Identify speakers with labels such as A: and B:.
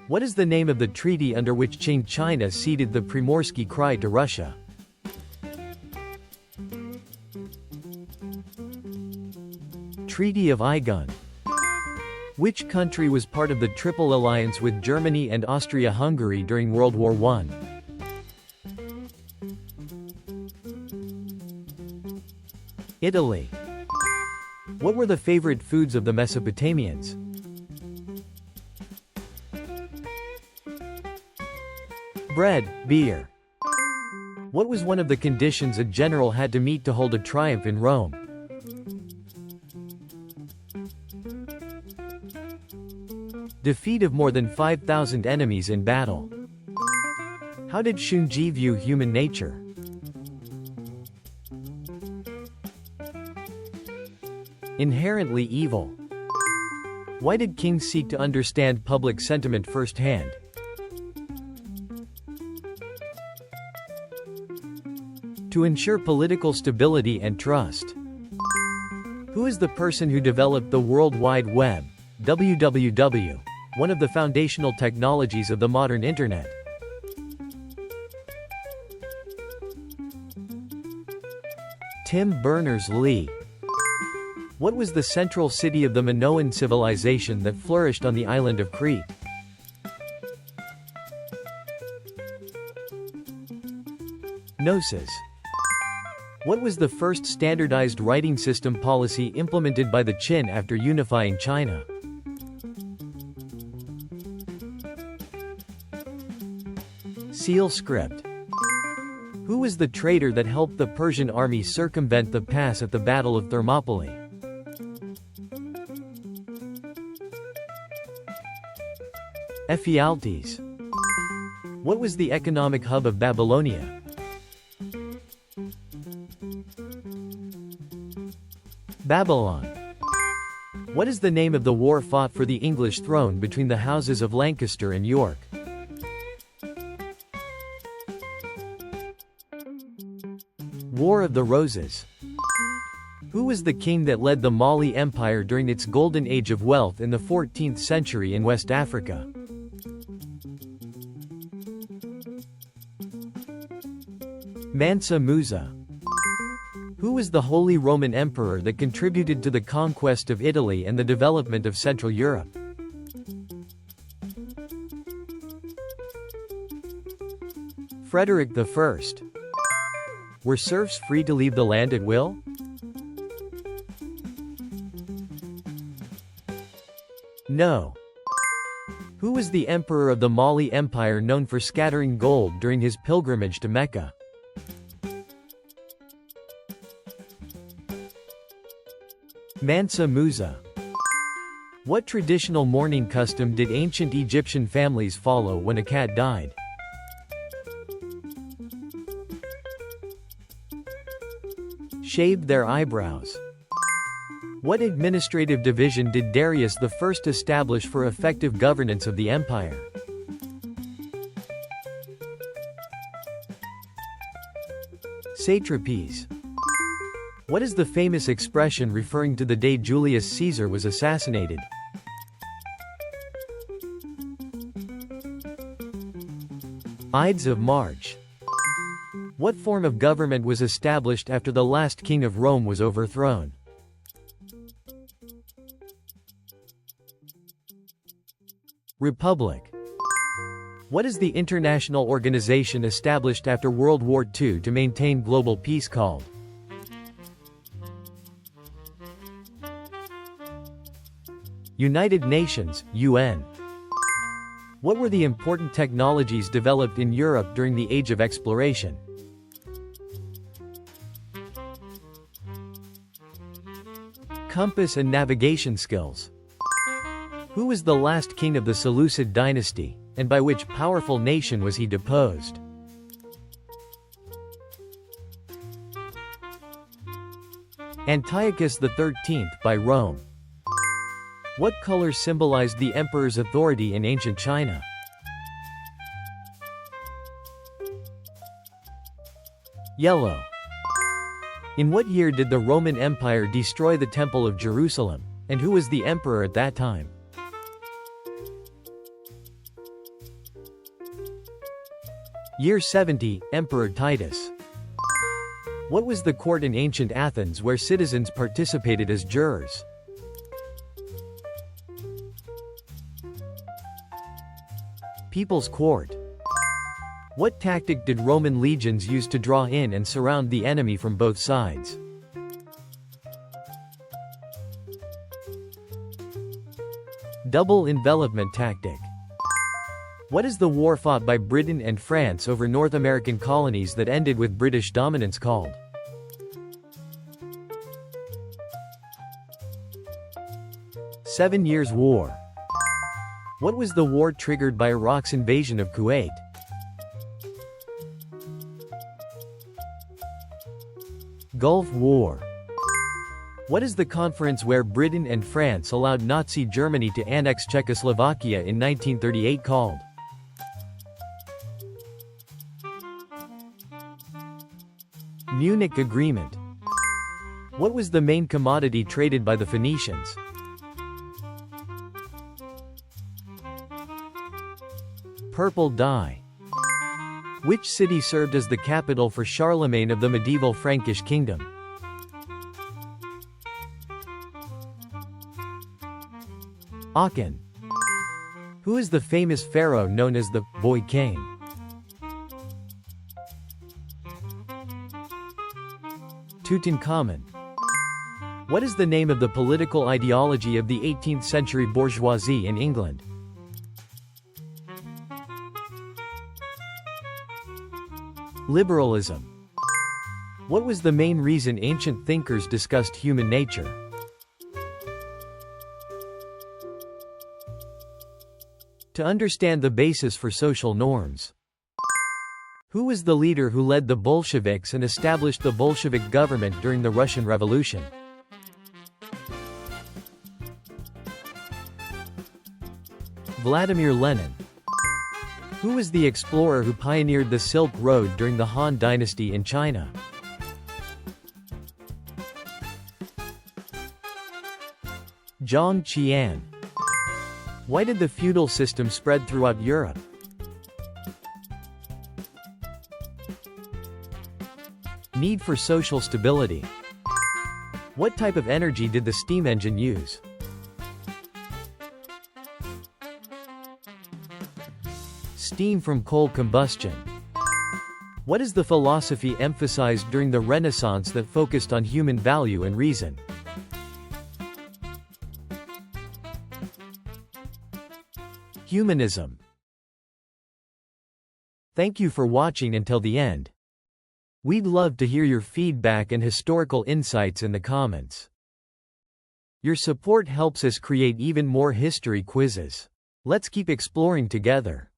A: What is the name of the treaty under which Qing China ceded the Primorsky Krai to Russia? Treaty of Aigun. Which country was part of the Triple Alliance with Germany and Austria-Hungary during World War I? Italy. What were the favorite foods of the Mesopotamians? Bread, beer. What was one of the conditions a general had to meet to hold a triumph in Rome? Defeat of more than 5,000 enemies in battle. How did Xunji view human nature? Inherently evil. Why did kings seek to understand public sentiment firsthand? To ensure political stability and trust. Who is the person who developed the World Wide Web, WWW, one of the foundational technologies of the modern Internet? Tim Berners-Lee. What was the central city of the Minoan civilization that flourished on the island of Crete? Knossos. What was the first standardized writing system policy implemented by the Qin after unifying China? Seal script. Who was the traitor that helped the Persian army circumvent the pass at the Battle of Thermopylae? Ephialtes. What was the economic hub of Babylonia? Babylon. What is the name of the war fought for the English throne between the houses of Lancaster and York? War of the Roses. Who was the king that led the Mali Empire during its golden age of wealth in the 14th century in West Africa? Mansa Musa. Who was the Holy Roman Emperor that contributed to the conquest of Italy and the development of Central Europe? Frederick I. Were serfs free to leave the land at will? No. Who was the emperor of the Mali Empire known for scattering gold during his pilgrimage to Mecca? Mansa Musa. What traditional mourning custom did ancient Egyptian families follow when a cat died? Shaved their eyebrows. What administrative division did Darius I establish for effective governance of the empire? Satrapies. What is the famous expression referring to the day Julius Caesar was assassinated? Ides of March. What form of government was established after the last king of Rome was overthrown? Republic. What is the international organization established after World War II to maintain global peace called? United Nations, UN. What were the important technologies developed in Europe during the Age of Exploration? Compass and navigation skills. Who was the last king of the Seleucid dynasty, and by which powerful nation was he deposed? Antiochus XIII by Rome. What color symbolized the emperor's authority in ancient China? Yellow. In what year did the Roman Empire destroy the Temple of Jerusalem, and who was the emperor at that time? Year 70, Emperor Titus. What was the court in ancient Athens where citizens participated as jurors? People's Court. What tactic did Roman legions use to draw in and surround the enemy from both sides? Double envelopment tactic. What is the war fought by Britain and France over North American colonies that ended with British dominance called? Seven Years' War. What was the war triggered by Iraq's invasion of Kuwait? Gulf War. What is the conference where Britain and France allowed Nazi Germany to annex Czechoslovakia in 1938 called? Munich Agreement. What was the main commodity traded by the Phoenicians? Purple dye. Which city served as the capital for Charlemagne of the medieval Frankish kingdom? Aachen. Who is the famous pharaoh known as the Boy King? Tutankhamun. What is the name of the political ideology of the 18th century bourgeoisie in England? Liberalism. What was the main reason ancient thinkers discussed human nature? To understand the basis for social norms. Who was the leader who led the Bolsheviks and established the Bolshevik government during the Russian Revolution? Vladimir Lenin. Who was the explorer who pioneered the Silk Road during the Han Dynasty in China? Zhang Qian. Why did the feudal system spread throughout Europe? Need for social stability. What type of energy did the steam engine use? Steam from coal combustion. What is the philosophy emphasized during the Renaissance that focused on human value and reason? Humanism. Thank you for watching until the end. We'd love to hear your feedback and historical insights in the comments. Your support helps us create even more history quizzes. Let's keep exploring together.